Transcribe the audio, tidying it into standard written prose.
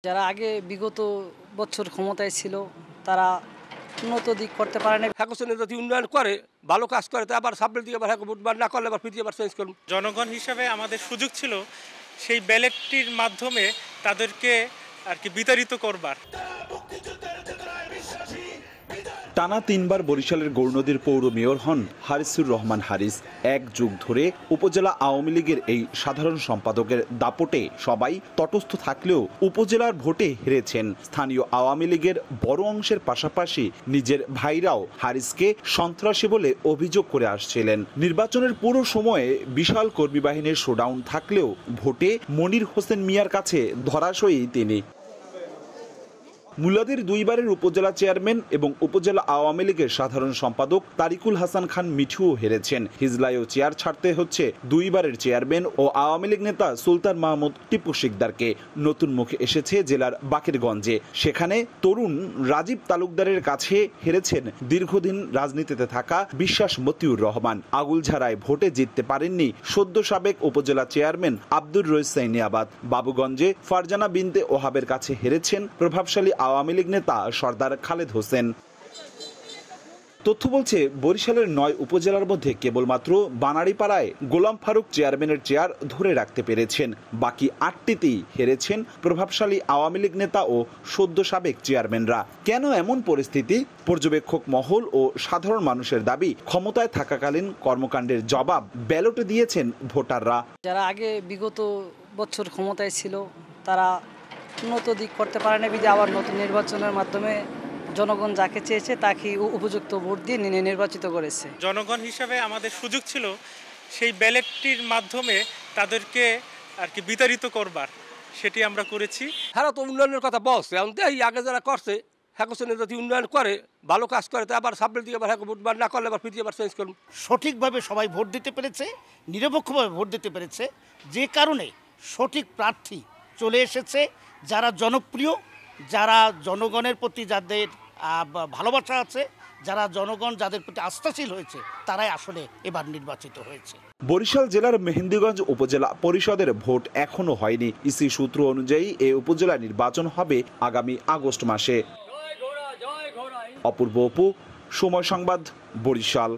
যারা আগে বিগত বছর ক্ষমতায় ছিল তারা উন্নত দিক করতে পারে না। হ্যাঁ যদি উন্নয়ন করে ভালো কাজ করে তো আবার সাবমিট দিয়ে আবার ভোট না করলে আবার ফিরিয়ে আবার চেঞ্জ করুন। জনগণ হিসাবে আমাদের সুযোগ ছিল সেই ব্যালটটির মাধ্যমে তাদেরকে আর কি বিতাড়িত করবার। টানা ৩ বার বরিশালের গৌরনদীর পৌর মেয়র হন হারিসুর রহমান হারিস। এক যুগ ধরে উপজেলা আওয়ামী লীগের এই সাধারণ সম্পাদকের দাপটে সবাই তটস্থ থাকলেও উপজেলার ভোটে হেরেছেন। স্থানীয় আওয়ামী লীগের বড় অংশের পাশাপাশি নিজের ভাইরাও হারিসকে সন্ত্রাসী বলে অভিযোগ করে আসছিলেন। নির্বাচনের পুরো সময়ে বিশাল কর্মী বাহিনীর শোডাউন থাকলেও ভোটে মনির হোসেন মিয়ার কাছে ধরাশয়ী তিনি। মুলাদীর ২ বারের উপজেলা চেয়ারম্যান এবং উপজেলা আওয়ামী লীগের সাধারণ সম্পাদক তারিকুল হাসান খান মিঠুও হেরেছেন। হিজলায়ও চেয়ার ছাড়তে হচ্ছে ২ বারের চেয়ারম্যান ও আওয়ামী লীগ নেতা সুলতান মাহমুদ টিপু শিকদারকে। নতুন মুখ এসেছে জেলার বাকেরগঞ্জে। সেখানে তরুণ রাজীব তালুকদারের কাছে হেরেছেন দীর্ঘদিন রাজনীতিতে থাকা বিশ্বাস মতিউর রহমান। আগুলঝাড়ায় ভোটে জিততে পারেননি সদ্য সাবেক উপজেলা চেয়ারম্যান আব্দুর রইস সাইনিয়াবাদ। বাবুগঞ্জে ফারজানা বিনতে ওহাবের কাছে হেরেছেন প্রভাবশালী আওয়ামী লীগ নেতা সর্দার খালেদ হোসেন। তথ্য বলছে বরিশালের ৯ উপজেলার মধ্যে কেবলমাত্র বানারীপাড়ায় গোলাম ফারুক চেয়ারম্যানের চেয়ার ধরে রাখতে পেরেছেন। বাকি ৮টিতেই হেরেছেন প্রভাবশালী আওয়ামী লীগ নেতা ও সদ্য সাবেক চেয়ারম্যানরা। কেন এমন পরিস্থিতি? পর্যবেক্ষক মহল ও সাধারণ মানুষের দাবি, ক্ষমতায় থাকাকালীন কর্মকাণ্ডের জবাব ব্যালটে দিয়েছেন ভোটাররা। যারা আগে বিগত বছর ক্ষমতায় ছিল তারা উন্নত দিক করতে পারে না, বিধে আবার নতুন নির্বাচনের মাধ্যমে জনগণ যাকে চেয়েছে তাকে উপযুক্ত ভোট দিয়ে নির্বাচিত করেছে। জনগণ হিসাবে আমাদের সুযোগ ছিল সেই ব্যালটটির মাধ্যমে তাদেরকে আর কি বিতাড়িত করবার, সেটি আমরা করেছি। হ্যাঁ তো উন্নয়নের কথা বলছে এই আগে যারা করছে হ্যাঁ যদি উন্নয়ন করে ভালো কাজ করে তো আবার সাবমিট দিয়ে আবার ভোট না করলে আবার ফিরিয়ে আবার চেঞ্জ করুন। সঠিকভাবে সবাই ভোট দিতে পেরেছে, নিরপেক্ষভাবে ভোট দিতে পেরেছে, যে কারণে সঠিক প্রার্থী চলে এসেছে যারা জনপ্রিয়, যারা জনগণের প্রতি যাদের ভালোবাসা আছে, যারা জনগণ যাদের প্রতি আস্থাশীল হয়েছে, তারাই আসলে এবার নির্বাচিত হয়েছে। বরিশাল জেলার মেহেন্দিগঞ্জ উপজেলা পরিষদের ভোট এখনো হয়নি। ইসি সূত্র অনুযায়ী এই উপজেলা নির্বাচন হবে আগামী আগস্ট মাসে। অপূর্ব অপু, সময় সংবাদ, বরিশাল।